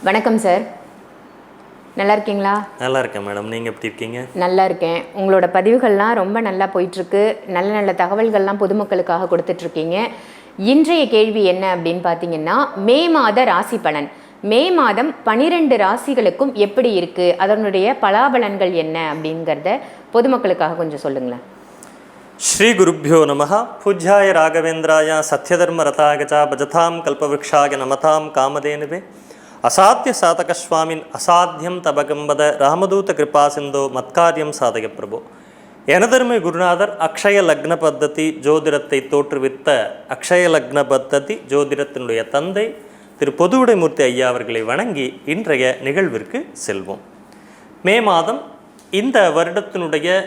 வணக்கம் சார், நல்லா இருக்கீங்களா? நல்லா இருக்கேன் மேடம், நீங்கள் எப்படி இருக்கீங்க? நல்லா இருக்கேன். உங்களோட பதிவுகள்லாம் ரொம்ப நல்லா போயிட்டுருக்கு. நல்ல நல்ல தகவல்கள்லாம் பொதுமக்களுக்காக கொடுத்துட்ருக்கீங்க. இன்றைய கேள்வி என்ன அப்படின்னு பார்த்தீங்கன்னா, மே மாத ராசி பலன். மே மாதம் 12 ராசிகளுக்கும் எப்படி இருக்குது, அதனுடைய பலாபலன்கள் என்ன அப்படிங்கிறத பொதுமக்களுக்காக கொஞ்சம் சொல்லுங்களேன். ஸ்ரீ குருப்பியோ நமஹ. பூஜ்யாய ராகவேந்திராய சத்யதர்ம ரதாகஜா பஜதாம் கல்பவ்ருக்ஷாய நமதாம் காமதேனுவே அசாத்திய சாதகஸ்வாமின் அசாத்தியம் தபகம்பத ராமதூத கிருபா சிந்தோ மத்காரியம் சாதக பிரபு. எனதருமை குருநாதர் அக்ஷய லக்ன பத்ததி ஜோதிடத்தை தோற்றுவித்த அக்ஷய லக்ன பத்ததி ஜோதிடத்தினுடைய தந்தை திரு பொதுவுடைமூர்த்தி ஐயா அவர்களை வணங்கி இன்றைய நிகழ்விற்கு செல்வோம். மே மாதம் இந்த வருடத்தினுடைய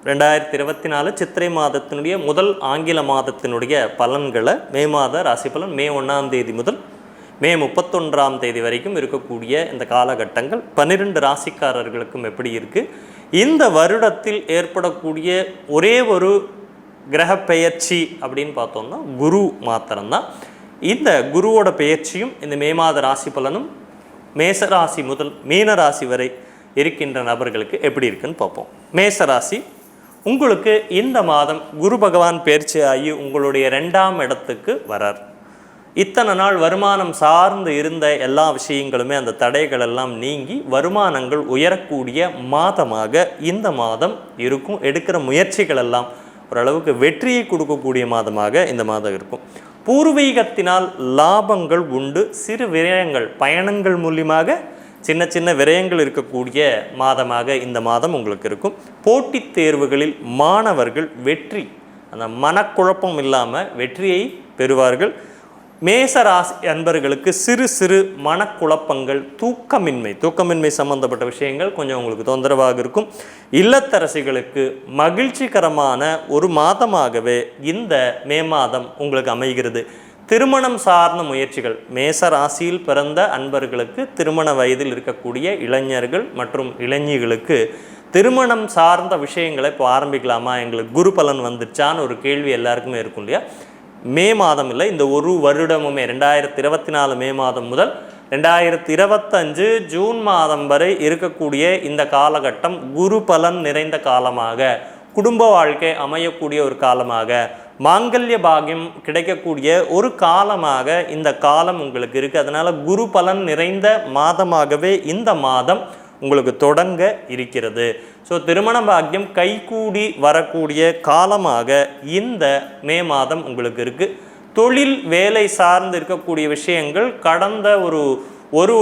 2024 சித்திரை மாதத்தினுடைய முதல் ஆங்கில மாதத்தினுடைய பலன்களை மே மாத ராசி பலன் மே 1ஆம் தேதி முதல் மே 31ஆம் தேதி வரைக்கும் இருக்கக்கூடிய இந்த காலகட்டங்கள் 12 ராசிக்காரர்களுக்கும் எப்படி இருக்குது, இந்த வருடத்தில் ஏற்படக்கூடிய ஒரே ஒரு கிரக பெயர்ச்சி அப்படின்னு பார்த்தோம்னா குரு மாத்திரம்தான். இந்த குருவோட பெயர்ச்சியும் இந்த மே மாத ராசி பலனும் மேசராசி முதல் மீன ராசி வரை இருக்கின்ற நபர்களுக்கு எப்படி இருக்குன்னு பார்ப்போம். மேசராசி, உங்களுக்கு இந்த மாதம் குரு பகவான் பெயர்ச்சி ஆகி உங்களுடைய 2ஆம் இடத்துக்கு வரார். இத்தனை நாள் வருமானம் சார்ந்து இருந்த எல்லா விஷயங்களுமே அந்த தடைகள் எல்லாம் நீங்கி வருமானங்கள் உயரக்கூடிய மாதமாக இந்த மாதம் இருக்கும். எடுக்கிற முயற்சிகள் எல்லாம் ஓரளவுக்கு வெற்றியை கொடுக்கக்கூடிய மாதமாக இந்த மாதம் இருக்கும். பூர்வீகத்தினால் லாபங்கள் உண்டு. சிறு விரயங்கள், பயணங்கள் மூலியமாக சின்ன சின்ன விரயங்கள் இருக்கக்கூடிய மாதமாக இந்த மாதம் உங்களுக்கு இருக்கும். போட்டித் தேர்வுகளில் மாணவர்கள் வெற்றி, அந்த மனக்குழப்பம் இல்லாமல் வெற்றியை பெறுவார்கள். மேசராசி அன்பர்களுக்கு சிறு சிறு மனக்குழப்பங்கள், தூக்கமின்மை சம்பந்தப்பட்ட விஷயங்கள் கொஞ்சம் உங்களுக்கு தொந்தரவாக இருக்கும். இல்லத்தரசிகளுக்கு மகிழ்ச்சிகரமான ஒரு மாதமாகவே இந்த மே மாதம் உங்களுக்கு அமைகிறது. திருமணம் சார்ந்த முயற்சிகள், மேச ராசியில் பிறந்த அன்பர்களுக்கு திருமண வயதில் இருக்கக்கூடிய இளைஞர்கள் மற்றும் இளைஞர்களுக்கு திருமணம் சார்ந்த விஷயங்களை இப்போ ஆரம்பிக்கலாமா, எங்களுக்கு குரு பலன் வந்துச்சான்னு ஒரு கேள்வி எல்லாருக்குமே இருக்கும் இல்லையா? மே மாதம் இல்லை, இந்த ஒரு வருடமுமே 2024 மே மாதம் முதல் 2025 ஜூன் மாதம் வரை இருக்கக்கூடிய இந்த காலகட்டம் குரு பலன் நிறைந்த காலமாக, குடும்ப வாழ்க்கை அமையக்கூடிய ஒரு காலமாக, மாங்கல்ய பாகியம் கிடைக்கக்கூடிய ஒரு காலமாக இந்த காலம் உங்களுக்கு இருக்குது. அதனால் குரு பலன் நிறைந்த மாதமாகவே இந்த மாதம் உங்களுக்கு தொடங்க இருக்கிறது. ஸோ திருமண பாக்கியம் கைகூடி வரக்கூடிய காலமாக இந்த மே மாதம் உங்களுக்கு இருக்குது. தொழில் வேலை சார்ந்து இருக்கக்கூடிய விஷயங்கள் கடந்த ஒரு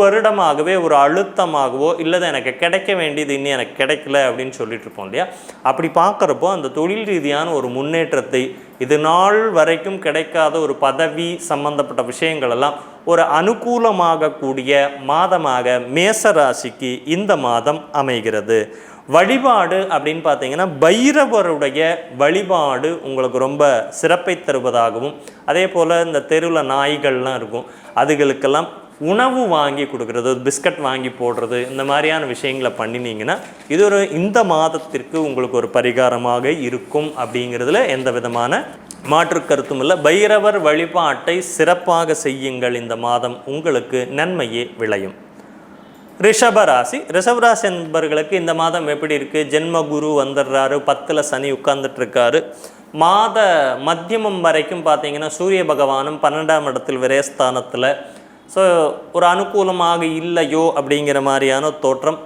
வருடமாகவே ஒரு அழுத்தமாகவோ இல்லது எனக்கு கிடைக்க வேண்டியது இன்னும் எனக்கு கிடைக்கல அப்படின்னு சொல்லிட்டு இருப்போம் இல்லையா? அப்படி பார்க்குறப்போ அந்த தொழில் ரீதியான ஒரு முன்னேற்றத்தை, இது நாள் வரைக்கும் கிடைக்காத ஒரு பதவி சம்பந்தப்பட்ட விஷயங்கள் எல்லாம் ஒரு அனுகூலமாகக்கூடிய மாதமாக மேசராசிக்கு இந்த மாதம் அமைகிறது. வழிபாடு அப்படின்னு பார்த்தீங்கன்னா பைரவருடைய வழிபாடு உங்களுக்கு ரொம்ப சிறப்பை தருவதாகவும், அதே போல் இந்த தெருவில் நாய்கள்லாம் இருக்கும், அதுகளுக்கெல்லாம் உணவு வாங்கி கொடுக்குறது, பிஸ்கட் வாங்கி போடுறது, இந்த மாதிரியான விஷயங்களை பண்ணினீங்கன்னா இது இந்த மாதத்திற்கு உங்களுக்கு ஒரு பரிகாரமாக இருக்கும் அப்படிங்கிறதுல எந்த விதமான மாற்று கருத்தும் இல்லை. பைரவர் வழிபாட்டை சிறப்பாக செய்யுங்கள், இந்த மாதம் உங்களுக்கு நன்மையே விளையும். ரிஷபராசி என்பவர்களுக்கு இந்த மாதம் எப்படி இருக்குது? ஜென்ம குரு வந்துடுறாரு, 10ல் சனி உட்கார்ந்துட்டுருக்காரு. மாத மத்தியமம் வரைக்கும் பார்த்தீங்கன்னா சூரிய பகவானும் 12ஆம் இடத்தில் விரயஸ்தானத்தில். ஸோ ஒரு அனுகூலமாக இல்லையோ அப்படிங்கிற மாதிரியான தோற்றம்.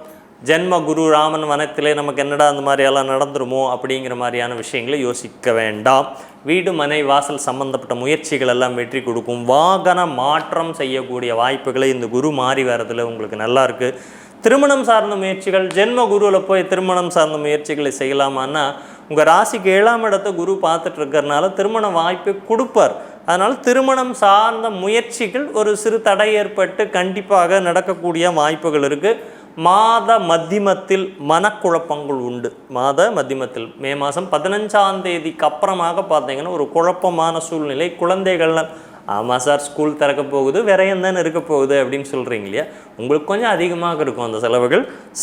ஜென்ம குரு ராமன் வனத்திலே நமக்கு என்னடா அந்த மாதிரியெல்லாம் நடந்துருமோ அப்படிங்கிற மாதிரியான விஷயங்களை யோசிக்க வேண்டாம். வீடு மனை வாசல் சம்பந்தப்பட்ட முயற்சிகள் எல்லாம் வெற்றி கொடுக்கும். வாகன மாற்றம் செய்யக்கூடிய வாய்ப்புகளை இந்த குரு மாறி வரதில் உங்களுக்கு நல்லா இருக்குது. திருமணம் சார்ந்த முயற்சிகள், ஜென்ம குருவில் போய் திருமணம் சார்ந்த முயற்சிகளை செய்யலாமான்னா உங்கள் ராசிக்கு 7ஆம் இடத்தை குரு பார்த்துட்டு இருக்கிறதுனால திருமண வாய்ப்பை கொடுப்பார். அதனால் திருமணம் சார்ந்த முயற்சிகள் ஒரு சிறு தடை ஏற்பட்டு கண்டிப்பாக நடக்கக்கூடிய வாய்ப்புகள் இருக்குது. மாத மத்தியமத்தில் மனக்குழப்பங்கள் உண்டு. மாத மத்தியமத்தில் மே மாதம் 15ஆம் தேதிக்கு அப்புறமாக பார்த்தீங்கன்னா ஒரு குழப்பமான சூழ்நிலை. குழந்தைகள்லாம் ஆமாம் சார் ஸ்கூல் திறக்க போகுது, விரயம் தானே இருக்க போகுது அப்படின்னு சொல்கிறீங்க இல்லையா? உங்களுக்கு கொஞ்சம் அதிகமாக இருக்கும் அந்த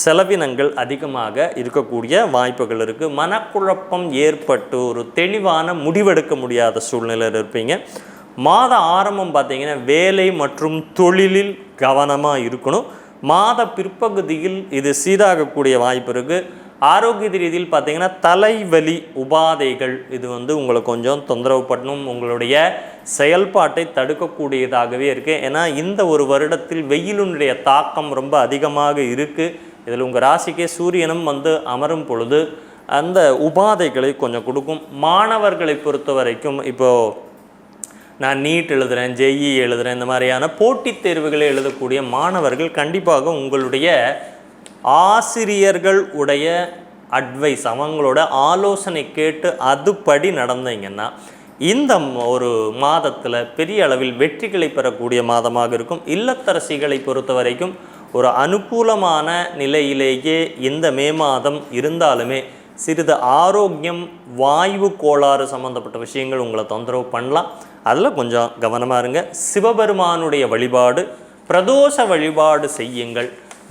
செலவினங்கள் அதிகமாக இருக்கக்கூடிய வாய்ப்புகள் இருக்குது. மனக்குழப்பம் ஏற்பட்டு ஒரு தெளிவான முடிவெடுக்க முடியாத சூழ்நிலையில் இருப்பீங்க. மாத ஆரம்பம் பார்த்தீங்கன்னா வேலை மற்றும் தொழிலில் கவனமாக இருக்கணும். மாத பிற்பகுதியில் இது சீராகக்கூடிய வாய்ப்பு இருக்குது. ஆரோக்கிய ரீதியில் பார்த்தீங்கன்னா தலைவலி உபாதைகள் இது உங்களை கொஞ்சம் தொந்தரவு பண்ணணும், உங்களுடைய செயல்பாட்டை தடுக்கக்கூடியதாகவே இருக்குது. ஏன்னா இந்த ஒரு வருடத்தில் வெயிலுடைய தாக்கம் ரொம்ப அதிகமாக இருக்குது. இதில் உங்கள் ராசிக்கே சூரியனும் அமரும் பொழுது அந்த உபாதைகளை கொஞ்சம் கொடுக்கும். மாணவர்களை பொறுத்த வரைக்கும் இப்போது நான் நீட் எழுதுகிறேன், ஜெஇ எழுதுகிறேன், இந்த மாதிரியான போட்டித் தேர்வுகளை எழுதக்கூடிய மாணவர்கள் கண்டிப்பாக உங்களுடைய ஆசிரியர்கள் உடைய அட்வைஸ், அவங்களோட ஆலோசனை கேட்டு அதுபடி நடந்தீங்கன்னா இந்த ஒரு மாதத்தில் பெரிய அளவில் வெற்றிகளை பெறக்கூடிய மாதமாக இருக்கும். இல்லத்தரசிகளை பொறுத்த வரைக்கும் ஒரு அனுகூலமான நிலையிலேயே இந்த மே மாதம் இருந்தாலுமே சிறிது ஆரோக்கியம், வாயு கோளாறு சம்மந்தப்பட்ட விஷயங்கள் உங்களை தொந்தரவு பண்ணலாம். அதில் கொஞ்சம் கவனமாக இருங்க. சிவபெருமானுடைய வழிபாடு, பிரதோஷ வழிபாடு செய்யுங்கள்,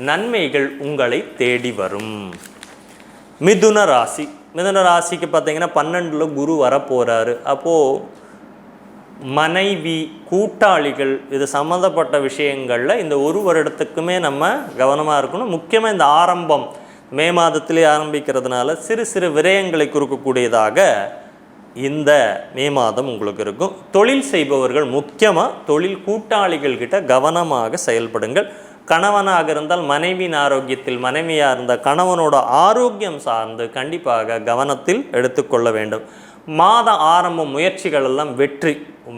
நன்மைகள் உங்களை தேடி வரும். மிதுன ராசி. மிதுன ராசிக்கு பார்த்தீங்கன்னா 12ல் குரு வரப்போகிறாரு. அப்போது மனைவி, கூட்டாளிகள் இது சம்மந்தப்பட்ட விஷயங்களில் இந்த ஒரு வருடத்துக்குமே நம்ம கவனமாக இருக்கணும். முக்கியமாக இந்த ஆரம்பம் மே மாதத்திலே ஆரம்பிக்கிறதுனால சிறு சிறு விரயங்களை கொடுக்கக்கூடியதாக இந்த மே மாதம் உங்களுக்கு இருக்கும். தொழில் செய்பவர்கள் முக்கியமாக தொழில் கூட்டாளிகள் கிட்ட கவனமாக செயல்படுங்கள். கணவனாக இருந்தால் மனைவியின் ஆரோக்கியத்தில், மனைவியாக இருந்தால் கணவனோட ஆரோக்கியம் சார்ந்து கண்டிப்பாக கவனத்தில் எடுத்துக்கொள்ள வேண்டும். மாத ஆரம்ப முயற்சிகள் எல்லாம் வெற்றி.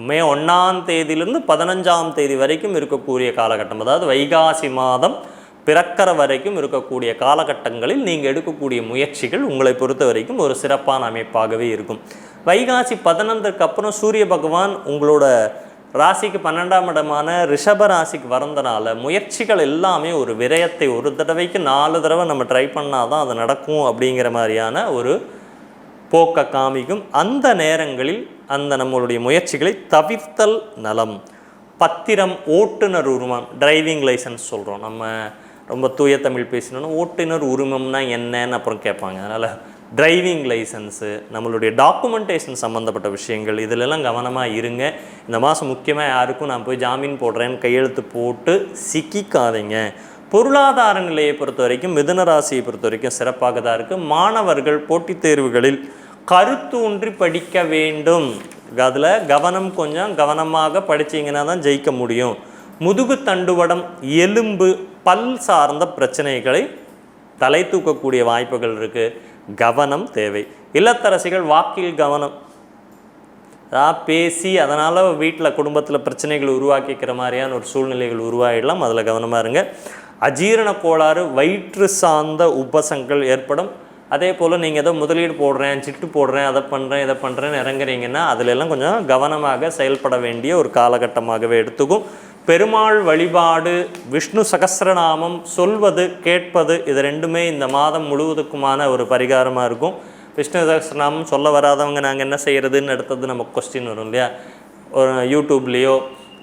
மே 1ஆம் தேதியிலிருந்து 15ஆம் தேதி வரைக்கும் இருக்கக்கூடிய காலகட்டம், அதாவது வைகாசி மாதம் பிறக்கிற வரைக்கும் இருக்கக்கூடிய காலகட்டங்களில் நீங்கள் எடுக்கக்கூடிய முயற்சிகள் உங்களை பொறுத்த வரைக்கும் ஒரு சிறப்பான அமைப்பாகவே இருக்கும். வைகாசி 15க்கு அப்புறம் சூரிய பகவான் உங்களோட ராசிக்கு 12ஆம் இடமான ரிஷப ராசிக்கு வரந்தனால முயற்சிகள் எல்லாமே ஒரு விரயத்தை, ஒரு தடவைக்கு 4 தடவை நம்ம ட்ரை பண்ணால் தான் அது நடக்கும் அப்படிங்கிற மாதிரியான ஒரு போக்க காமிக்கும். அந்த நேரங்களில் அந்த நம்மளுடைய முயற்சிகளை தவிர்த்தல் நலம். பத்திரம், ஓட்டுநர் உரிமம், டிரைவிங் லைசன்ஸ் சொல்கிறோம். நம்ம ரொம்ப தூய தமிழ் பேசினோன்னா ஓட்டுநர் உரிமம்னா என்னன்னு அப்புறம் கேட்பாங்க. அதனால் டிரைவிங் லைசன்ஸு, நம்மளுடைய டாக்குமெண்டேஷன் சம்மந்தப்பட்ட விஷயங்கள் இதிலெல்லாம் கவனமாக இருங்க. இந்த மாதம் முக்கியமாக யாருக்கும் நான் போய் ஜாமீன் போடுறேன்னு கையெழுத்து போட்டு சிக்கிக்காதீங்க. பொருளாதார நிலையை பொறுத்த வரைக்கும் மிதுன ராசியை பொறுத்த வரைக்கும் சிறப்பாக தான் இருக்குது. மாணவர்கள் போட்டித் தேர்வுகளில் கருத்தூன்றி படிக்க வேண்டும். அதில் கவனம், கொஞ்சம் கவனமாக படித்தீங்கன்னா தான் ஜெயிக்க முடியும். முதுகு தண்டுவடம், எலும்பு, பல் சார்ந்த பிரச்சனைகளை தலை தூக்கக்கூடிய வாய்ப்புகள் இருக்குது. கவனம் தேவை. இல்லத்தரசிகள் வாக்கில் கவனம். பேசி அதனால் வீட்டில் குடும்பத்தில் பிரச்சனைகள் உருவாக்கிக்கிற மாதிரியான ஒரு சூழ்நிலைகள் உருவாகிடலாம். அதில் கவனமாக இருங்க. அஜீரண கோளாறு, வயிற்று சார்ந்த உபசங்கள் ஏற்படும். அதே போல் நீங்கள் ஏதோ முதலீடு போடுறேன், சிட்டு போடுறேன், அதை பண்ணுறேன், இதை பண்ணுறேன்னு இறங்குறீங்கன்னா அதிலெல்லாம் கொஞ்சம் கவனமாக செயல்பட வேண்டிய ஒரு காலகட்டமாகவே எடுத்துக்கும். பெருமாள் வழிபாடு, விஷ்ணு சகஸ்ரநாமம் சொல்வது, கேட்பது, இது ரெண்டுமே இந்த மாதம் முழுவதுக்குமான ஒரு பரிகாரமாக இருக்கும். விஷ்ணு சகஸ்ரநாமம் சொல்ல வராதவங்க நாங்கள் என்ன செய்கிறதுன்னு அடுத்தது நமக்கு கொஸ்டின் வரும் இல்லையா? ஒரு யூடியூப்லேயோ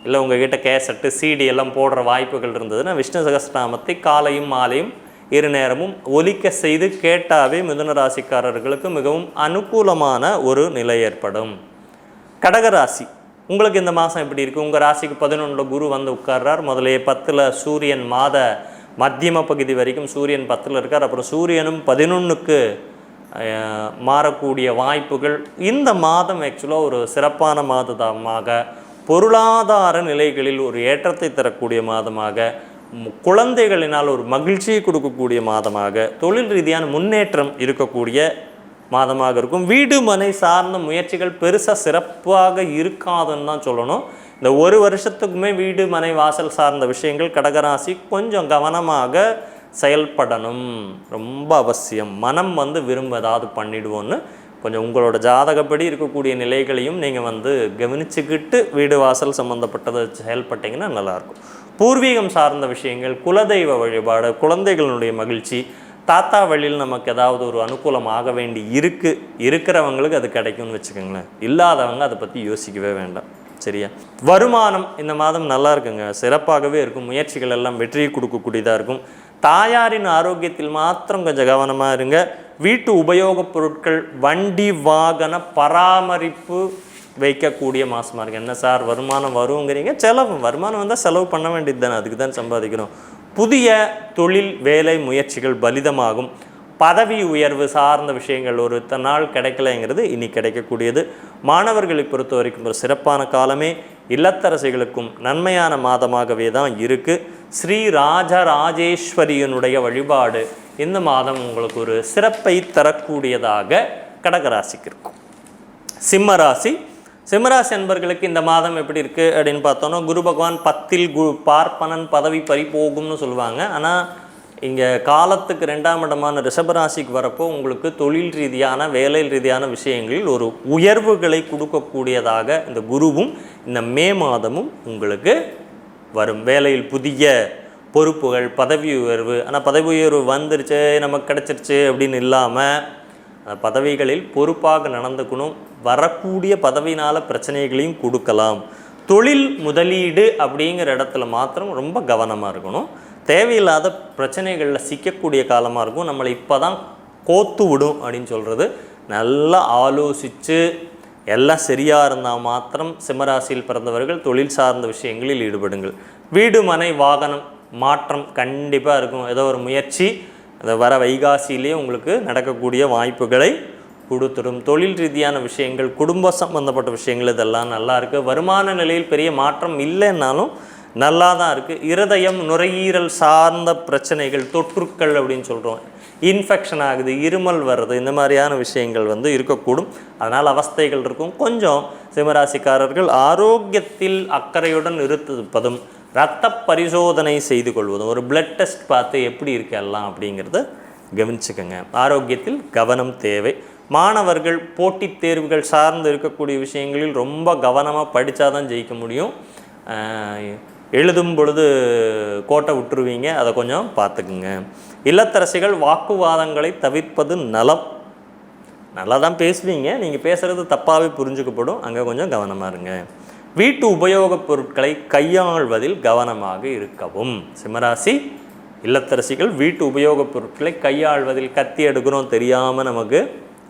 இல்லை உங்கள்கிட்ட கேசட்டு, சிடி எல்லாம் போடுற வாய்ப்புகள் இருந்ததுன்னா விஷ்ணு சகஸ்ரநாமத்தை காலையும் மாலையும் 2 நேரமும் ஒலிக்க செய்து கேட்டாவே மிதுன ராசிக்காரர்களுக்கு மிகவும் அனுகூலமான ஒரு நிலை ஏற்படும். கடகராசி. உங்களுக்கு இந்த மாதம் எப்படி இருக்குது? உங்கள் ராசிக்கு 11 குரு உட்கார்றார். முதலே 10ல் சூரியன், மாத மத்தியம பகுதி வரைக்கும் சூரியன் 10ல் இருக்கார். அப்புறம் சூரியனும் 11க்கு மாறக்கூடிய வாய்ப்புகள். இந்த மாதம் ஆக்சுவலாக ஒரு சிறப்பான மாதமாக, பொருளாதார நிலைகளில் ஒரு ஏற்றத்தை தரக்கூடிய மாதமாக, குழந்தைகளினால் ஒரு மகிழ்ச்சியை கொடுக்கக்கூடிய மாதமாக, தொழில் ரீதியான முன்னேற்றம் இருக்கக்கூடிய மாதமாக இருக்கும். வீடு மனை சார்ந்த முயற்சிகள் பெருசாக சிறப்பாக இருக்காதுன்னு தான் சொல்லணும். இந்த ஒரு வருஷத்துக்குமே வீடு மனை வாசல் சார்ந்த விஷயங்கள் கடகராசி கொஞ்சம் கவனமாக செயல்படணும், ரொம்ப அவசியம். மனம் விரும்ப ஏதாவது பண்ணிடுவோன்னு கொஞ்சம் உங்களோட ஜாதகப்படி இருக்கக்கூடிய நிலைகளையும் நீங்கள் கவனிச்சுக்கிட்டு வீடு வாசல் சம்மந்தப்பட்டதை செயல்பட்டிங்கன்னா நல்லாயிருக்கும். பூர்வீகம் சார்ந்த விஷயங்கள், குலதெய்வ வழிபாடு, குழந்தைகளுடைய மகிழ்ச்சி, தாத்தா வழியில் நமக்கு ஏதாவது ஒரு அனுகூலம் ஆக வேண்டி இருக்கிறவங்களுக்கு அது கிடைக்கும்னு வச்சுக்கோங்களேன். இல்லாதவங்க அதை பற்றி யோசிக்கவே வேண்டாம். சரியா? வருமானம் இந்த மாதம் நல்லா இருக்குங்க, சிறப்பாகவே இருக்கும். முயற்சிகள் எல்லாம் வெற்றியை கொடுக்கக்கூடியதாக இருக்கும். தாயாரின் ஆரோக்கியத்தில் மாத்திரம் கொஞ்சம் கவனமாக இருங்க. வீட்டு உபயோகப் பொருட்கள், வண்டி வாகன பராமரிப்பு வைக்கக்கூடிய மாதமாக இருக்குது. என்ன சார் வருமானம் வருங்கிறீங்க, வருமானம் வந்தால் செலவு பண்ண வேண்டியது தானே, அதுக்கு தான் சம்பாதிக்கிறோம். புதிய தொழில் வேலை முயற்சிகள் பலிதமாகும். பதவி உயர்வு சார்ந்த விஷயங்கள் ஒரு நாள் கிடைக்கலைங்கிறது இனி கிடைக்கக்கூடியது. மாணவர்களை பொறுத்த வரைக்கும் ஒரு சிறப்பான காலமே. இல்லத்தரசிகளுக்கும் நன்மையான மாதமாகவே தான் இருக்குது. ஸ்ரீ ராஜராஜேஸ்வரியினுடைய வழிபாடு இந்த மாதம் உங்களுக்கு ஒரு சிறப்பை தரக்கூடியதாக கடகராசிக்கு இருக்கும். சிம்மராசி அன்பர்களுக்கு இந்த மாதம் எப்படி இருக்குது அப்படின்னு பார்த்தோன்னா, குரு பகவான் 10ல் பார்ப்பனன் பதவி பறிபோகும்னு சொல்லுவாங்க. ஆனால் இங்கே காலத்துக்கு 2ஆம் இடமான ரிஷபராசிக்கு வரப்போ உங்களுக்கு தொழில் ரீதியான வேலை ரீதியான விஷயங்களில் ஒரு உயர்வுகளை கொடுக்கக்கூடியதாக இந்த குருவும் இந்த மே மாதமும் உங்களுக்கு வரும். வேலையில் புதிய பொறுப்புகள், பதவி உயர்வு. ஆனால் பதவி உயர்வு வந்துருச்சு நமக்கு கிடச்சிருச்சு அப்படின்னு இல்லாமல் பதவிகளில் பொறுப்பாக நடந்துக்கணும். வரக்கூடிய பதவினால் பிரச்சனைகளையும் கொடுக்கலாம். தொழில் முதலீடு அப்படிங்கிற இடத்துல மாத்திரம் ரொம்ப கவனமாக இருக்கணும். தேவையில்லாத பிரச்சனைகளில் சிக்கக்கூடிய காலமாக இருக்கும். நம்மளை இப்போ தான் கோத்து விடும் அப்படின்னு சொல்கிறது. நல்லா ஆலோசித்து எல்லாம் சரியாக இருந்தால் மாத்திரம் சிம்மராசியில் பிறந்தவர்கள் தொழில் சார்ந்த விஷயங்களில் ஈடுபடுங்கள். வீடு மனை வாகனம் மாற்றம் கண்டிப்பாக இருக்கும். ஏதோ ஒரு முயற்சி அதை வர வைகாசியிலே உங்களுக்கு நடக்கக்கூடிய வாய்ப்புகளை கொடுத்துடும். தொழில் ரீதியான விஷயங்கள், குடும்ப சம்பந்தப்பட்ட விஷயங்கள் இதெல்லாம் நல்லா இருக்குது. வருமான நிலையில் பெரிய மாற்றம் இல்லைன்னாலும் நல்லா தான் இருக்குது. இருதயம் நுரையீரல் சார்ந்த பிரச்சனைகள், தொற்றுக்கள் அப்படின்னு சொல்கிறோம், இன்ஃபெக்ஷன் ஆகுது, இருமல் வர்றது, இந்த மாதிரியான விஷயங்கள் இருக்கக்கூடும். அதனால் அவஸ்தைகள் இருக்கும். கொஞ்சம் சிம்மராசிக்காரர்கள் ஆரோக்கியத்தில் அக்கறையுடன் இருப்பதும், இரத்த பரிசோதனை செய்து கொள்வதும், ஒரு பிளட் டெஸ்ட் பார்த்து எப்படி இருக்கலாம் அப்படிங்கிறத கவனிச்சுக்கோங்க. ஆரோக்கியத்தில் கவனம் தேவை. மாணவர்கள் போட்டித் தேர்வுகள் சார்ந்து இருக்கக்கூடிய விஷயங்களில் ரொம்ப கவனமாக படித்தா தான் ஜெயிக்க முடியும். எழுதும் பொழுது கோட்டை விட்டுருவீங்க, அதை கொஞ்சம் பார்த்துக்குங்க. இல்லத்தரசிகள் வாக்குவாதங்களை தவிர்ப்பது நலம். நல்லா தான் பேசுவீங்க, நீங்கள் பேசுகிறது தப்பாகவே புரிஞ்சுக்கப்படும், அங்கே கொஞ்சம் கவனமாக இருங்க. வீட்டு உபயோகப் பொருட்களை கையாள்வதில் கவனமாக இருக்கவும். சிம்மராசி இல்லத்தரசிகள் வீட்டு உபயோகப் பொருட்களை கையாள்வதில், கத்தி எடுக்கிறோம் தெரியாமல் நமக்கு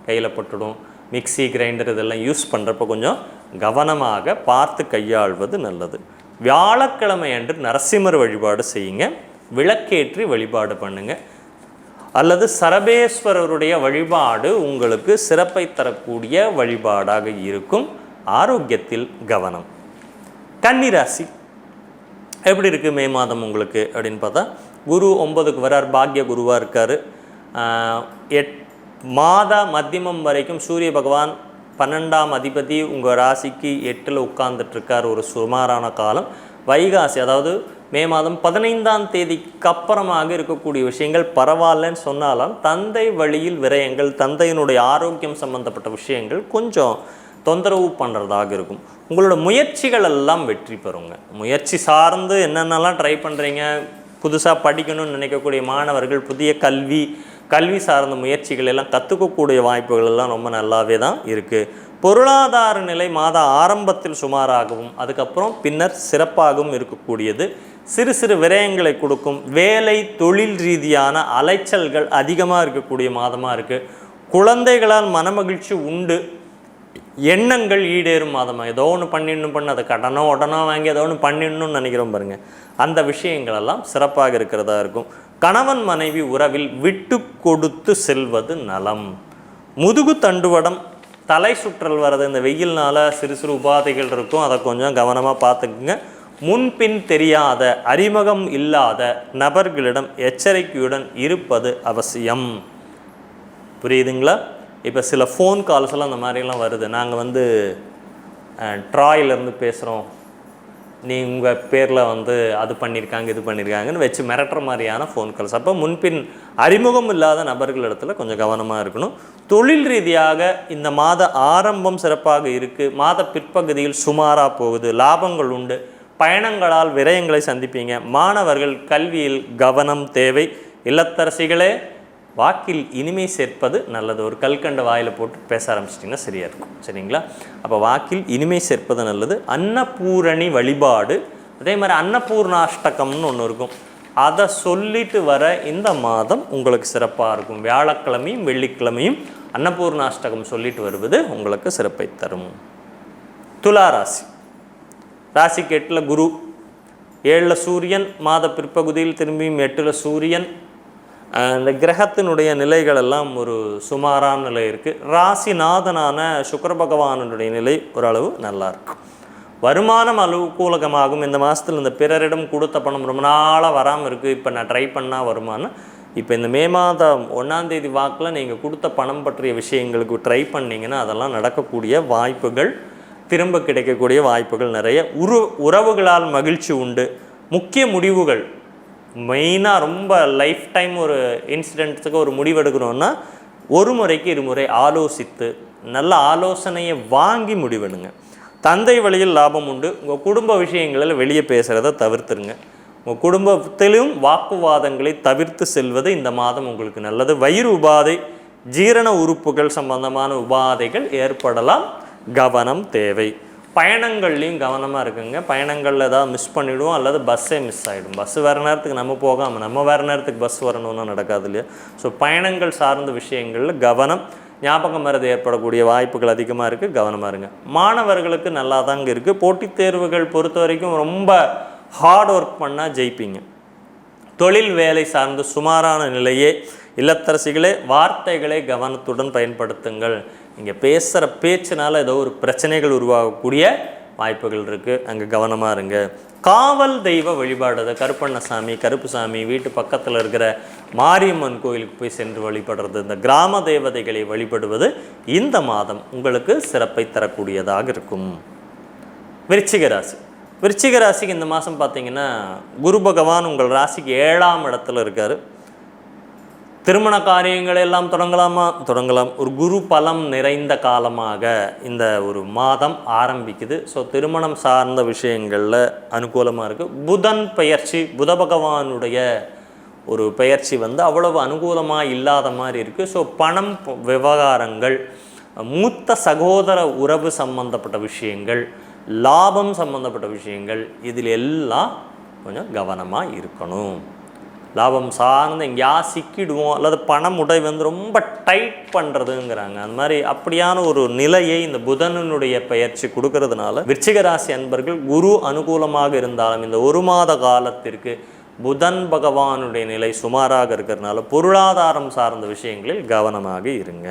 கையில் பட்டுடும். மிக்சி, கிரைண்டர் இதெல்லாம் யூஸ் பண்ணுறப்ப கொஞ்சம் கவனமாக பார்த்து கையாள்வது நல்லது. வியாழக்கிழமை அன்று நரசிம்மர் வழிபாடு செய்யுங்க. விளக்கேற்றி வழிபாடு பண்ணுங்க. அல்லது சரபேஸ்வரருடைய வழிபாடு உங்களுக்கு சிறப்பை தரக்கூடிய வழிபாடாக இருக்கும். ஆரோக்கியத்தில் கவனம். கன்னிராசி எப்படி இருக்குது மே மாதம் உங்களுக்கு அப்படின்னு பார்த்தா, குரு 9க்கு வரார், பாக்ய குருவாக இருக்கார். மாத மத்தியமம் வரைக்கும் சூரிய பகவான் 12ஆம் அதிபதி உங்கள் ராசிக்கு 8ல் உட்கார்ந்துட்டுருக்கார். ஒரு சுமாரான காலம். வைகாசி அதாவது மே மாதம் 15ஆம் தேதிக்கு அப்புறமாக இருக்கக்கூடிய விஷயங்கள் பரவாயில்லன்னு சொன்னாலும் தந்தை வழியில் விரயங்கள், தந்தையினுடைய ஆரோக்கியம் சம்பந்தப்பட்ட விஷயங்கள் கொஞ்சம் தொந்தரவு பண்ணுறதாக இருக்கும். உங்களோட முயற்சிகள் எல்லாம் வெற்றி பெறுங்க. முயற்சி சார்ந்து என்னென்னலாம் ட்ரை பண்ணுறீங்க, புதுசாக படிக்கணும்னு நினைக்கக்கூடிய மாணவர்கள் புதிய கல்வி சார்ந்த முயற்சிகள் எல்லாம் கற்றுக்கக்கூடிய வாய்ப்புகள் எல்லாம் ரொம்ப நல்லாவே தான் இருக்குது. பொருளாதார நிலை மாத ஆரம்பத்தில் சுமாராகவும் அதுக்கப்புறம் பின்னர் சிறப்பாகவும் இருக்கக்கூடியது. சிறு சிறு விரயங்களை கொடுக்கும். வேலை தொழில் ரீதியான அலைச்சல்கள் அதிகமாக இருக்கக்கூடிய மாதமாக இருக்குது. குழந்தைகளால் மனமகிழ்ச்சி உண்டு. எண்ணங்கள் ஈடேறும் மாதமாக. ஏதோ ஒன்று பண்ணிடணும், அதை கடனோ உடனோ வாங்கி ஏதோ ஒன்று பண்ணிடணும்னு நினைக்கிறோம் பாருங்கள், அந்த விஷயங்களெல்லாம் சிறப்பாக இருக்கிறதா இருக்கும். கணவன் மனைவி உறவில் விட்டு கொடுத்து செல்வது நலம். முதுகு தண்டுவடம், தலை சுற்றல் வர்றது, இந்த வெயில்னால சிறு சிறு உபாதைகள் இருக்கும், அதை கொஞ்சம் கவனமாக பார்த்துக்குங்க. முன்பின் தெரியாத அறிமுகம் இல்லாத நபர்களிடம் எச்சரிக்கையுடன் இருப்பது அவசியம். புரியுதுங்களா? இப்போ சில ஃபோன் கால்ஸ் எல்லாம் அந்த மாதிரிலாம் வருது. நாங்கள் ட்ராயிலேருந்து பேசுகிறோம், நீ உங்கள் பேரில் அது பண்ணியிருக்காங்க இது பண்ணியிருக்காங்கன்னு வச்சு மிரட்டுற மாதிரியான ஃபோன் கால்ஸ். அப்போ முன்பின் அறிமுகம் இல்லாத நபர்களிடத்துல கொஞ்சம் கவனமாக இருக்கணும். தொழில் ரீதியாக இந்த மாத ஆரம்பம் சிறப்பாக இருக்குது. மாத பிற்பகுதியில் சுமாராக போகுது. லாபங்கள் உண்டு. பயணங்களால் விரயங்களை சந்திப்பீங்க. மாணவர்கள் கல்வியில் கவனம் தேவை. இல்லத்தரசிகளே வாக்கில் இனிமை சேர்ப்பது நல்லது. ஒரு கல்கண்ட வாயில் போட்டு பேச ஆரம்பிச்சிட்டிங்கன்னா சரியாக இருக்கும். சரிங்களா? அப்போ வாக்கில் இனிமை சேர்ப்பது நல்லது. அன்னபூரணி வழிபாடு, அதே மாதிரி அன்னபூர்ணாஷ்டகம்னு ஒன்று இருக்கும், அதை சொல்லிட்டு வர இந்த மாதம் உங்களுக்கு சிறப்பாக இருக்கும். வியாழக்கிழமையும் வெள்ளிக்கிழமையும் அன்னபூர்ணாஷ்டகம் சொல்லிட்டு வருவது உங்களுக்கு சிறப்பை தரும். துலா ராசி. ராசிக்கு 8ல் குரு, 7ல் சூரியன், மாத பிற்பகுதியில் திரும்பியும் 8ல் சூரியன். இந்த கிரகத்தினுடைய நிலைகள் எல்லாம் ஒரு சுமாரான நிலை இருக்குது. ராசிநாதனான சுக்கிர பகவானுடைய நிலை ஓரளவு நல்லா இருக்கும். வருமானம் அலுவலகமாகும். இந்த மாதத்தில் இந்த பிறரிடம் கொடுத்த பணம் ரொம்ப நாளாக வராமல் இருக்குது, இப்போ நான் ட்ரை பண்ணால் வருமானம். இப்போ இந்த மே மாதம் 1ஆம் தேதி வாக்கில் நீங்கள் கொடுத்த பணம் பற்றிய விஷயங்களுக்கு ட்ரை பண்ணிங்கன்னா அதெல்லாம் நடக்கக்கூடிய வாய்ப்புகள், திரும்ப கிடைக்கக்கூடிய வாய்ப்புகள் நிறைய. உறவுகளால் மகிழ்ச்சி உண்டு. முக்கிய முடிவுகள், மெயினாக ரொம்ப லைஃப் டைம் ஒரு இன்சிடென்ட்ஸுக்கு ஒரு முடிவெடுக்கணுன்னா ஒரு முறைக்கு இருமுறை ஆலோசித்து நல்ல ஆலோசனையை வாங்கி முடிவெடுங்க. தந்தை வழியில் லாபம் உண்டு. உங்கள் குடும்ப விஷயங்களில் வெளியே பேசுகிறத தவிர்த்துருங்க. உங்கள் குடும்பத்திலும் வாக்குவாதங்களை தவிர்த்து செல்வது இந்த மாதம் உங்களுக்கு நல்லது. வயிறு உபாதை, ஜீரண உறுப்புகள் சம்பந்தமான உபாதைகள் ஏற்படலாம், கவனம் தேவை. பயணங்கள்லையும் கவனமாக இருக்குங்க. பயணங்களில் ஏதாவது மிஸ் பண்ணிவிடுவோம் அல்லது பஸ்ஸே மிஸ் ஆகிடும். பஸ்ஸு வேறு நேரத்துக்கு நம்ம போகாமல் நம்ம வேறு நேரத்துக்கு பஸ் வரணும்னா நடக்காது இல்லையா? ஸோ பயணங்கள் சார்ந்த விஷயங்களில் கவனம். ஞாபகம் மறதி ஏற்படக்கூடிய வாய்ப்புகள் அதிகமாக இருக்குது, கவனமாக இருங்க. மாணவர்களுக்கு நல்லா தாங்க இருக்குது. போட்டித் தேர்வுகள் பொறுத்த வரைக்கும் ரொம்ப ஹார்ட் ஒர்க் பண்ணால் ஜெயிப்பீங்க. தொழில் வேலை சார்ந்து சுமாரான நிலையே. இல்லத்தரசிகளே, வார்த்தைகளை கவனத்துடன் பயன்படுத்துங்கள். இங்கே பேசுகிற பேச்சினால் ஏதோ ஒரு பிரச்சனைகள் உருவாகக்கூடிய வாய்ப்புகள் இருக்குது, அங்கே கவனமாக இருங்க. காவல் தெய்வ வழிபாடு, கருப்பண்ணசாமி, கருப்புசாமி, வீட்டு பக்கத்தில் இருக்கிற மாரியம்மன் கோயிலுக்கு போய் சென்று வழிபடுறது, இந்த கிராம தேவதைகளை வழிபடுவது இந்த மாதம் உங்களுக்கு சிறப்பை தரக்கூடியதாக இருக்கும். விருச்சிக ராசி. விருச்சிக ராசிக்கு இந்த மாதம் பார்த்தீங்கன்னா குரு பகவான் உங்கள் ராசிக்கு 7ஆம் இடத்துல இருக்கார். திருமண காரியங்கள் எல்லாம் தொடங்கலாம். ஒரு குரு பலம் நிறைந்த காலமாக இந்த ஒரு மாதம் ஆரம்பிக்குது. ஸோ திருமணம் சார்ந்த விஷயங்களில் அனுகூலமாக இருக்குது. புதன் பெயர்ச்சி, புத பகவானுடைய ஒரு பெயர்ச்சி அவ்வளவு அனுகூலமாக இல்லாத மாதிரி இருக்குது. ஸோ பணம் விவகாரங்கள், மூத்த சகோதர உறவு சம்பந்தப்பட்ட விஷயங்கள், லாபம் சம்பந்தப்பட்ட விஷயங்கள், இதில் எல்லாம் கொஞ்சம் கவனமாக இருக்கணும். லாபம் சார்ந்து எங்கேயா சிக்கிடுவோம் அல்லது பணமுடை ரொம்ப டைட் பண்ணுறதுங்கிறாங்க. அந்த மாதிரி அப்படியான ஒரு நிலையை இந்த புதனுடைய பெயர்ச்சி கொடுக்கறதுனால விருச்சிக ராசி அன்பர்கள் குரு அனுகூலமாக இருந்தாலும் இந்த ஒரு மாத காலத்திற்கு புதன் பகவானுடைய நிலை சுமாராக இருக்கிறதுனால பொருளாதாரம் சார்ந்த விஷயங்களில் கவனமாக இருங்க.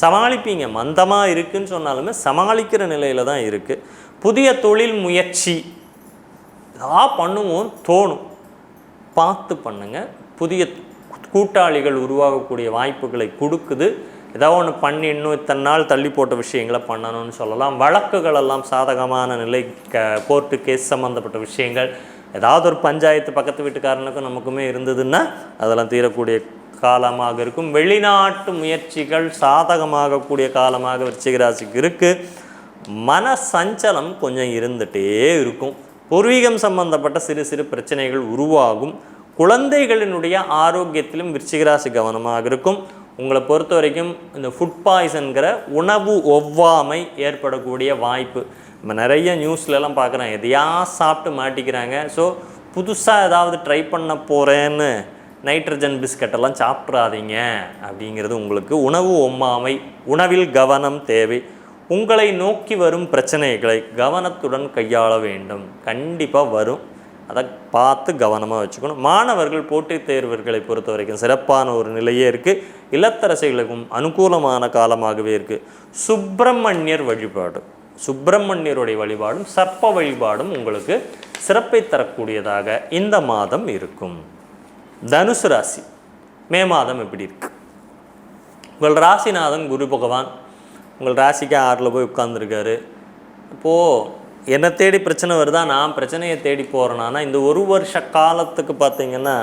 சமாளிப்பீங்க. மந்தமாக இருக்குன்னு சொன்னாலுமே சமாளிக்கிற நிலையில் தான் இருக்குது. புதிய தொழில் முயற்சி பண்ணுவோம் தோணும், பார்த்து பண்ணுங்க. புதிய கூட்டாளிகள் உருவாகக்கூடிய வாய்ப்புகளை கொடுக்குது. ஏதாவது ஒன்று பண்ணி இன்னும் இத்தனை நாள் தள்ளி போட்ட விஷயங்களை பண்ணணும்னு சொல்லலாம். வழக்குகள் எல்லாம் சாதகமான நிலை, கோர்ட்டு கேஸ் சம்மந்தப்பட்ட விஷயங்கள், ஏதாவது ஒரு பஞ்சாயத்து பக்கத்து வீட்டுக்காரனுக்கும் நமக்குமே இருந்ததுன்னா அதெல்லாம் தீரக்கூடிய காலமாக இருக்கும். வெளிநாட்டு முயற்சிகள் சாதகமாகக்கூடிய காலமாக விருச்சிக ராசிக்கு இருக்குது. மன சஞ்சலம் கொஞ்சம் இருந்துகிட்டே இருக்கும். பூர்வீகம் சம்பந்தப்பட்ட சிறு சிறு பிரச்சனைகள் உருவாகும். குழந்தைகளினுடைய ஆரோக்கியத்திலும் விருச்சிக ராசி கவனமாக இருக்கும். உங்களை பொறுத்த வரைக்கும் இந்த ஃபுட் பாய்சன்கிற உணவு ஒவ்வாமை ஏற்படக்கூடிய வாய்ப்பு நம்ம நிறைய நியூஸ்லலாம் பார்க்குறேன். எதையா சாப்பிட்டு மாட்டிக்கிறாங்க. ஸோ புதுசாக ஏதாவது ட்ரை பண்ண போகிறேன்னு நைட்ரஜன் பிஸ்கட்டெல்லாம் சாப்பிட்றாதீங்க அப்படிங்கிறது உங்களுக்கு. உணவு ஒவ்வாமை, உணவில் கவனம் தேவை. உங்களை நோக்கி வரும் பிரச்சனைகளை கவனத்துடன் கையாள வேண்டும். கண்டிப்பாக வரும், அதை பார்த்து கவனமாக வச்சுக்கணும். மாணவர்கள் போட்டித் தேர்வுகளை பொறுத்த வரைக்கும் சிறப்பான ஒரு நிலையே இருக்குது. இல்லத்தரசிகளுக்கும் அனுகூலமான காலமாகவே இருக்குது. சுப்பிரமணியர் வழிபாடு, சுப்பிரமணியருடைய வழிபாடும் சர்ப்ப வழிபாடும் உங்களுக்கு சிறப்பை தரக்கூடியதாக இந்த மாதம் இருக்கும். தனுசு ராசி. மே மாதம் எப்படி இருக்கு? உங்கள் ராசிநாதன் குரு பகவான் உங்கள் ராசிக்கு 6ல் போய் உட்கார்ந்துருக்காரு. இப்போது என்னை தேடி பிரச்சனை வருதா, நான் பிரச்சனையை தேடி போகிறேன்னா இந்த ஒரு வருஷ காலத்துக்கு பார்த்திங்கன்னா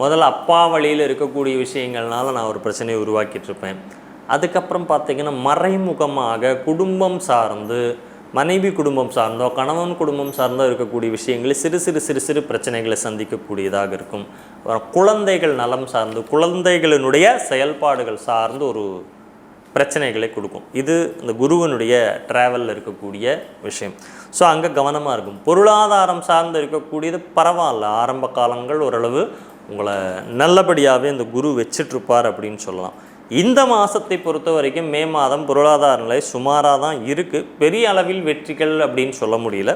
முதல்ல அப்பா வழியில் இருக்கக்கூடிய விஷயங்கள்னால நான் ஒரு பிரச்சனையை உருவாக்கிட்டுருப்பேன். அதுக்கப்புறம் பார்த்திங்கன்னா மறைமுகமாக குடும்பம் சார்ந்து, மனைவி குடும்பம் சார்ந்தோ கணவன் குடும்பம் சார்ந்தோ இருக்கக்கூடிய விஷயங்களில் சிறு சிறு சிறு சிறு பிரச்சனைகளை சந்திக்கக்கூடியதாக இருக்கும். குழந்தைகள் நலம் சார்ந்து, குழந்தைகளினுடைய செயல்பாடுகள் சார்ந்து ஒரு பிரச்சனைகளை கொடுக்கும். இது இந்த குருவனுடைய ட்ராவலில் இருக்கக்கூடிய விஷயம். ஸோ அங்கே கவனமாக இருக்கும். பொருளாதாரம் சார்ந்து இருக்கக்கூடியது பரவாயில்ல, ஆரம்ப காலங்கள் ஓரளவு உங்களை நல்லபடியாகவே இந்த குரு வச்சிட்ருப்பார் அப்படின்னு சொல்லலாம். இந்த மாதத்தை பொறுத்த வரைக்கும் மே மாதம் பொருளாதார நிலை சுமாராக தான் இருக்குது. பெரிய அளவில் வெற்றிகள் அப்படின்னு சொல்ல முடியல.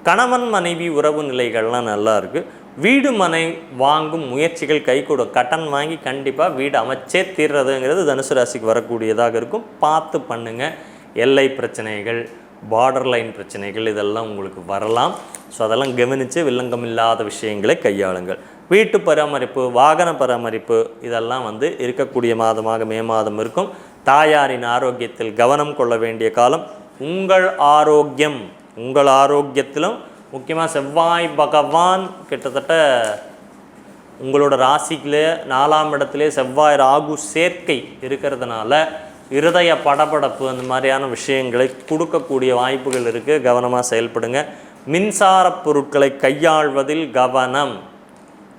கணவன் மனைவி உறவு நிலைகள்லாம் நல்லா இருக்குது. வீடு மனை வாங்கும் முயற்சிகள் கைகூட. கடன் வாங்கி கண்டிப்பாக வீடு அமைச்சே தீர்றதுங்கிறது தனுசு ராசிக்கு வரக்கூடியதாக இருக்கும். பார்த்து பண்ணுங்கள். எல்லை பிரச்சனைகள், பார்டர் லைன் பிரச்சனைகள் இதெல்லாம் உங்களுக்கு வரலாம். ஸோ அதெல்லாம் கவனித்து வில்லங்கம் இல்லாத விஷயங்களை கையாளுங்கள். வீட்டு பராமரிப்பு, வாகன பராமரிப்பு இதெல்லாம் இருக்கக்கூடிய மாதமாக மே மாதம் இருக்கும். தாயாரின் ஆரோக்கியத்தில் கவனம் கொள்ள வேண்டிய காலம். உங்கள் ஆரோக்கியம், உங்கள் ஆரோக்கியத்திலும் முக்கியமாக செவ்வாய் பகவான் கிட்டத்தட்ட உங்களோட ராசிக்கிலே 4ஆம் இடத்திலே செவ்வாய் ராகு சேர்க்கை இருக்கிறதுனால இருதய படபடப்பு அந்த மாதிரியான விஷயங்களை கொடுக்கக்கூடிய வாய்ப்புகள் இருக்குது. கவனமாக செயல்படுங்க. மின்சார பொருட்களை கையாள்வதில் கவனம்.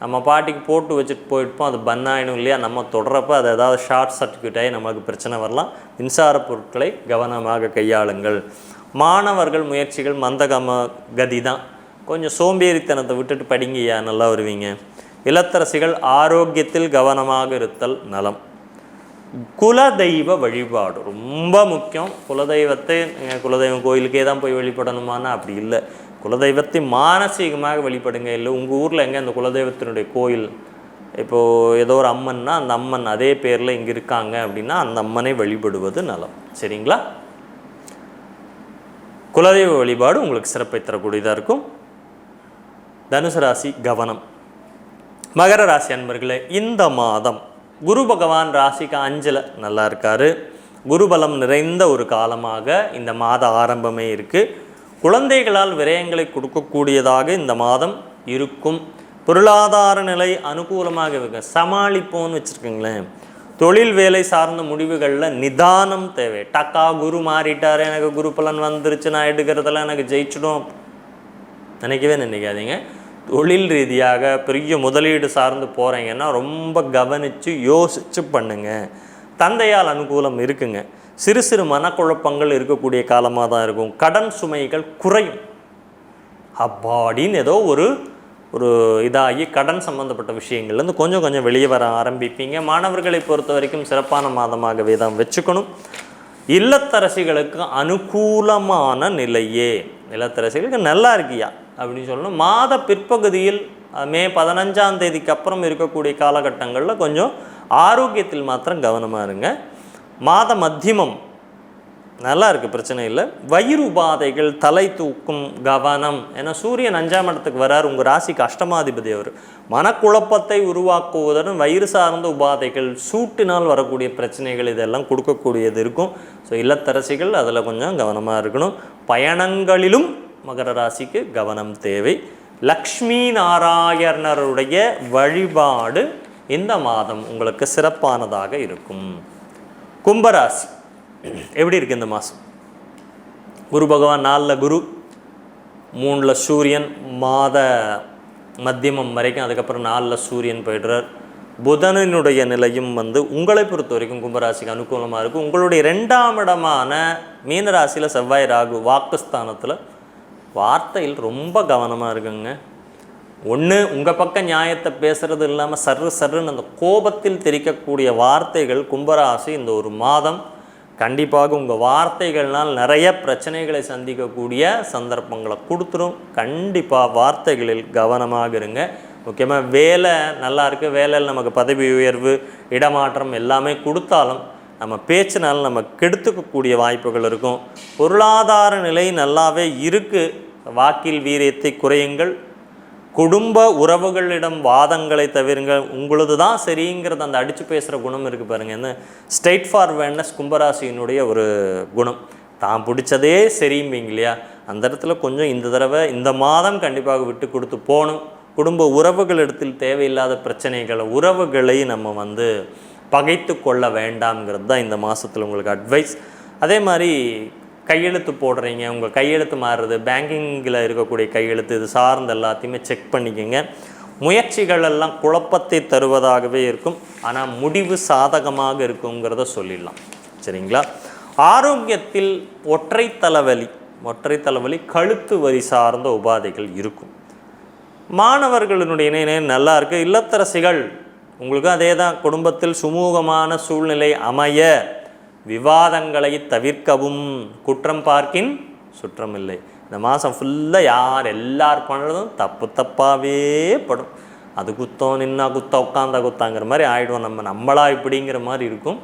நம்ம பாட்டிக்கு போட்டு வச்சுட்டு போயிட்டுப்போம், அது பன்னாயிடும் இல்லையா? நம்ம தொடரப்போ அது ஏதாவது ஷார்ட் சர்க்யூட் ஆகி நம்மளுக்கு பிரச்சனை வரலாம். மின்சார பொருட்களை கவனமாக கையாளுங்கள். மாணவர்கள் முயற்சிகள் மந்தகம கதி தான். கொஞ்சம் சோம்பேறித்தனத்தை விட்டுட்டு படிங்கய்யா, நல்லா வருவீங்க. இல்லத்தரசிகள் ஆரோக்கியத்தில் கவனமாக இருத்தல் நலம். குலதெய்வ வழிபாடு ரொம்ப முக்கியம். குலதெய்வத்தை குலதெய்வம் கோயிலுக்கே தான் போய் வழிபடணுமானா அப்படி இல்லை. குலதெய்வத்தை மானசீகமாக வழிபடுங்க. இல்லை உங்கள் ஊரில் எங்கே அந்த குலதெய்வத்தினுடைய கோயில், இப்போது ஏதோ ஒரு அம்மன்னா அந்த அம்மன் அதே பேரில் இங்கே இருக்காங்க அப்படின்னா அந்த அம்மனை வழிபடுவது நலம். சரிங்களா? குலதெய்வ வழிபாடு உங்களுக்கு சிறப்பை தரக்கூடியதாக இருக்கும். தனுசு ராசி கவனம். மகர ராசி அன்பர்களே, இந்த மாதம் குரு பகவான் ராசிக்கு 5ல் நல்லா இருக்கார். குருபலம் நிறைந்த ஒரு காலமாக இந்த மாத ஆரம்பமே இருக்குது. குழந்தைகளால் விரயங்களை கொடுக்கக்கூடியதாக இந்த மாதம் இருக்கும். பொருளாதார நிலை அனுகூலமாக இருக்கு. சமாளிப்போன்னு வச்சுருக்குங்களேன். தொழில் வேலை சார்ந்த முடிவுகளில் நிதானம் தேவை. டக்கா குரு மாறிட்டார், எனக்கு குரு பலன் வந்துருச்சு, நான் எடுக்கிறதெல்லாம் எனக்கு ஜெயிச்சிடும் நினைக்கவே நினைக்காதீங்க. தொழில் ரீதியாக பெரிய முதலீடு சார்ந்து போகிறீங்கன்னா ரொம்ப கவனித்து யோசித்து பண்ணுங்கள். தந்தையால் அனுகூலம் இருக்குங்க. சிறு சிறு மனக்குழப்பங்கள் இருக்கக்கூடிய காலமாக தான் இருக்கும். கடன் சுமைகள் குறையும். அப்பாடின்னு ஏதோ ஒரு இதாகி கடன் சம்மந்தப்பட்ட விஷயங்கள்லேருந்து கொஞ்சம் கொஞ்சம் வெளியே வர ஆரம்பிப்பீங்க. மாணவர்களை பொறுத்த வரைக்கும் சிறப்பான மாதமாகவே தான் வச்சுக்கணும். இல்லத்தரசிகளுக்கு அனுகூலமான நிலையே. இல்லத்தரசிகளுக்கு நல்லா இருக்கியா அப்படின்னு சொல்லணும். மாத பிற்பகுதியில் மே 15ஆம் தேதிக்கு அப்புறம் இருக்கக்கூடிய காலகட்டங்களில் கொஞ்சம் ஆரோக்கியத்தில் மாத்திரம் கவனமாக இருங்க. மாத மத்தியமம் நல்லா இருக்குது, பிரச்சனை இல்லை. வயிறு உபாதைகள், தலை தூக்கும் கவனம். ஏன்னா சூரியன் 5ஆம் இடத்துக்கு வரார். உங்கள் ராசிக்கு அஷ்டமாதிபதி அவர். மனக்குழப்பத்தை உருவாக்குவதுடன் வயிறு சார்ந்த உபாதைகள், சூட்டினால் வரக்கூடிய பிரச்சனைகள் இதெல்லாம் கொடுக்கக்கூடியது இருக்கும். ஸோ இல்லத்தரசிகள் அதில் கொஞ்சம் கவனமாக இருக்கணும். பயணங்களிலும் மகர ராசிக்கு கவனம் தேவை. லக்ஷ்மி நாராயணருடைய வழிபாடு இந்த மாதம் உங்களுக்கு சிறப்பானதாக இருக்கும். கும்பராசி எப்படி இருக்குது இந்த மாதம்? குரு பகவான் 4ல் குரு, 3ல் சூரியன், மாத மத்தியமம் வரைக்கும். அதுக்கப்புறம் 4ல் சூரியன் போய்டுறார். புதனினுடைய நிலையும் உங்களை பொறுத்த வரைக்கும் கும்பராசிக்கு அனுகூலமாக இருக்கும். உங்களுடைய 2ஆம் இடமான மீனராசியில் செவ்வாய் ராகு வாக்குஸ்தானத்தில். வார்த்தையில் ரொம்ப கவனமாக இருக்குங்க. ஒன்று உங்கள் பக்கம் நியாயத்தை பேசுகிறது இல்லாமல் சர்ருன்னு அந்த கோபத்தில் தெரிக்கக்கூடிய வார்த்தைகள். கும்பராசி இந்த ஒரு மாதம் கண்டிப்பாக உங்கள் வார்த்தைகள்னால் நிறைய பிரச்சனைகளை சந்திக்கக்கூடிய சந்தர்ப்பங்களை கொடுத்துரும். கண்டிப்பாக வார்த்தைகளில் கவனமாக இருங்க. முக்கியமாக வேலை நல்லா இருக்குது, வேலையில் நமக்கு பதவி உயர்வு, இடமாற்றம் எல்லாமே கொடுத்தாலும் நம்ம பேச்சினால் நம்ம கெடுத்துக்கக்கூடிய வாய்ப்புகள் இருக்கும். பொருளாதார நிலை நல்லாவே இருக்குது. வாக்கில் வீரியத்தை குறையுங்கள். குடும்ப உறவுகளிடம் வாதங்களை தவிருங்க. உங்களது தான் சரிங்கிறது அந்த அடித்து பேசுகிற குணம் இருக்குது பாருங்கள். என்ன ஸ்ட்ரெயிட் ஃபார்வேர்ட்னஸ் கும்பராசியினுடைய ஒரு குணம். தான் பிடிச்சதே சரிம்பிங்க இல்லையா? அந்த இடத்துல கொஞ்சம் இந்த தடவை இந்த மாதம் கண்டிப்பாக விட்டு கொடுத்து போகணும். குடும்ப உறவுகளிடத்தில் தேவையில்லாத பிரச்சனைகளை, உறவுகளை நம்ம பகைத்து கொள்ள வேண்டாம்ங்கிறது தான் இந்த மாதத்தில் உங்களுக்கு அட்வைஸ். அதே மாதிரி கையெழுத்து போடுறீங்க, உங்கள் கையெழுத்து மாறுறது, பேங்கிங்கில் இருக்கக்கூடிய கையெழுத்து, இது சார்ந்த எல்லாத்தையுமே செக் பண்ணிக்கோங்க. முயற்சிகள் எல்லாம் குழப்பத்தை தருவதாகவே இருக்கும். ஆனால் முடிவு சாதகமாக இருக்குங்கிறத சொல்லிடலாம். சரிங்களா? ஆரோக்கியத்தில் ஒற்றை தலைவலி, கழுத்து வரி சார்ந்த உபாதைகள் இருக்கும். மாணவர்களினுடைய நிலை நல்லா இருக்குது. இல்லத்தரசிகள் உங்களுக்கும் அதே தான். குடும்பத்தில் சுமூகமான சூழ்நிலை அமைய விவாதங்களை தவிர்க்கவும், குற்றம் பார்க்கின் சுற்றம் இல்லை. இந்த மாதம் ஃபுல்லாக யார் எல்லார் பண்ணுறதும் தப்பாகவே படும். அது குத்தம் நின்னா குத்தம் உட்காந்தா குத்தாங்கிற மாதிரி ஆகிடுவோம். நம்மளா இப்படிங்கிற மாதிரி இருக்கும்.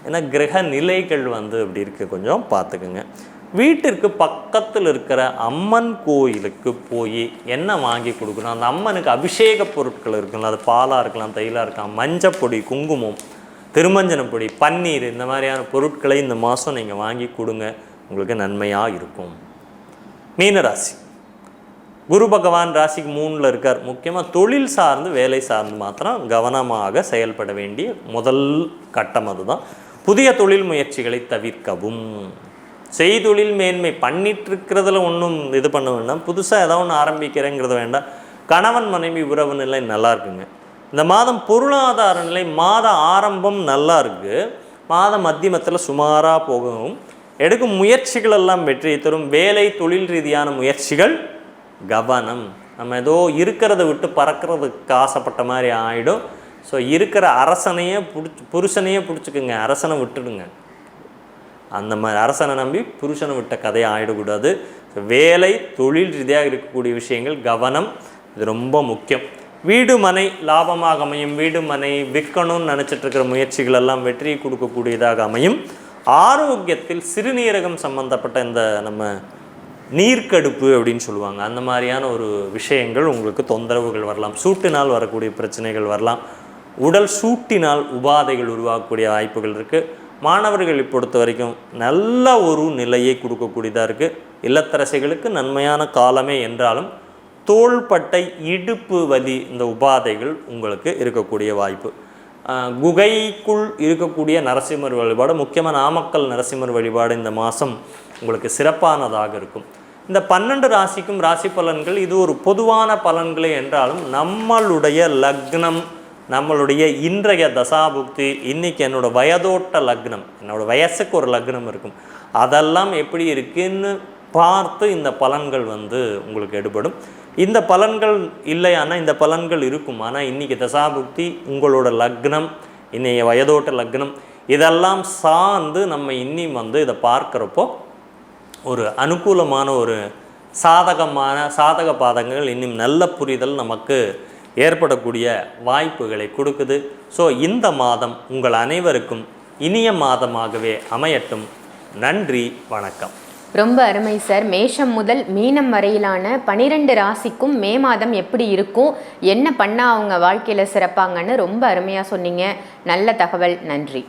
ஏன்னா கிரக நிலைகள் அப்படி இருக்குது, கொஞ்சம் பார்த்துக்குங்க. வீட்டிற்கு பக்கத்தில் இருக்கிற அம்மன் கோயிலுக்கு போய் என்ன வாங்கி கொடுக்கணும், அந்த அம்மனுக்கு அபிஷேக பொருட்கள் இருக்குங்களா, அது பாலாக இருக்கலாம், தைலாக இருக்கலாம், மஞ்சப்பொடி, குங்குமம், திருமஞ்சன பொடி, பன்னீர், இந்த மாதிரியான பொருட்களை இந்த மாதம் நீங்கள் வாங்கி கொடுங்க, உங்களுக்கு நன்மையாக இருக்கும். மீனராசி, குரு பகவான் ராசிக்கு 3ல் இருக்கார். முக்கியமாக தொழில் சார்ந்து வேலை சார்ந்து மாத்திரம் கவனமாக செயல்பட வேண்டிய முதல் கட்டம் அதுதான். புதிய தொழில் முயற்சிகளை தவிர்க்கவும். செய்தொழில் மேன்மை பண்ணிட்டுருக்கிறதுல ஒன்றும் இது பண்ண வேண்டாம். புதுசாக ஏதாவது ஒன்று ஆரம்பிக்கிறேங்கிறது வேண்டாம். கணவன் மனைவி உறவு நிலை நல்லா இருக்குங்க. இந்த மாதம் பொருளாதார நிலை மாத ஆரம்பம் நல்லா இருக்குது. மாத மத்தியமத்தில் சுமாராக போகவும், எடுக்கும் முயற்சிகள் எல்லாம் வெற்றியை தரும். வேலை தொழில் ரீதியான முயற்சிகள் கவனம். நம்ம ஏதோ இருக்கிறத விட்டு பறக்கிறதுக்கு ஆசைப்பட்ட மாதிரி ஆகிடும். ஸோ இருக்கிற அரசனையே புருஷனையே பிடிச்சிக்குங்க, அரசனை விட்டுடுங்க. அந்த மாதிரி அரசனை நம்பி புருஷனை விட்ட கதையை ஆகிடக்கூடாது. வேலை தொழில் ரீதியாக இருக்கக்கூடிய விஷயங்கள் கவனம், இது ரொம்ப முக்கியம். வீடு மனை லாபமாக அமையும். வீடு மனை விற்கணும்னு நினச்சிட்ருக்கிற முயற்சிகள் எல்லாம் வெற்றியை கொடுக்கக்கூடியதாக அமையும். ஆரோக்கியத்தில் சிறுநீரகம் சம்பந்தப்பட்ட இந்த நம்ம நீர்க்கடுப்பு அப்படின்னு சொல்லுவாங்க, அந்த மாதிரியான ஒரு விஷயங்கள் உங்களுக்கு தொந்தரவுகள் வரலாம். சூட்டினால் வரக்கூடிய பிரச்சனைகள் வரலாம். உடல் சூட்டினால் உபாதைகள் உருவாகக்கூடிய வாய்ப்புகள் இருக்குது. மாணவர்களை பொறுத்த வரைக்கும் நல்ல ஒரு நிலையை கொடுக்கக்கூடியதாக இருக்குது. இல்லத்தரசிகளுக்கு நன்மையான காலமே என்றாலும் தோள்பட்டை இடுப்பு வலி இந்த உபாதைகள் உங்களுக்கு இருக்கக்கூடிய வாய்ப்பு. குகைக்குள் இருக்கக்கூடிய நரசிம்மர் வழிபாடு, முக்கியமாக நாமக்கல் நரசிம்மர் வழிபாடு இந்த மாதம் உங்களுக்கு சிறப்பானதாக இருக்கும். இந்த 12 ராசிக்கும் ராசி பலன்கள் இது ஒரு பொதுவான பலன்களே என்றாலும் நம்மளுடைய லக்னம், நம்மளுடைய இன்றைய தசாபுக்தி, இன்றைக்கி என்னோடய வயதோட்ட லக்னம், என்னோடய வயசுக்கு ஒரு லக்னம் இருக்கும், அதெல்லாம் எப்படி இருக்குன்னு பார்த்து இந்த பலன்கள் உங்களுக்கு எடுபடும். இந்த பலன்கள் இல்லையானால் இந்த பலன்கள் இருக்கும். ஆனால் இன்றைக்கி தசாபுக்தி, உங்களோட லக்னம், இன்றைய வயதோட்ட லக்னம், இதெல்லாம் சார்ந்து நம்ம இன்னும் இதை பார்க்குறப்போ ஒரு அனுகூலமான ஒரு சாதக பாதகங்கள் இன்னும் நல்ல புரிதல் நமக்கு ஏற்படக்கூடிய வாய்ப்புகளை கொடுக்குது. ஸோ இந்த மாதம் உங்கள் அனைவருக்கும் இனிய மாதமாகவே அமையட்டும். நன்றி, வணக்கம். ரொம்ப அருமை சார். மேஷம் முதல் மீனம் வரையிலான 12 ராசிக்கும் மே மாதம் எப்படி இருக்கும், என்ன பண்ணால் அவங்க வாழ்க்கையில் சிறப்பாங்கன்னு ரொம்ப அருமையாக சொன்னீங்க. நல்ல தகவல், நன்றி.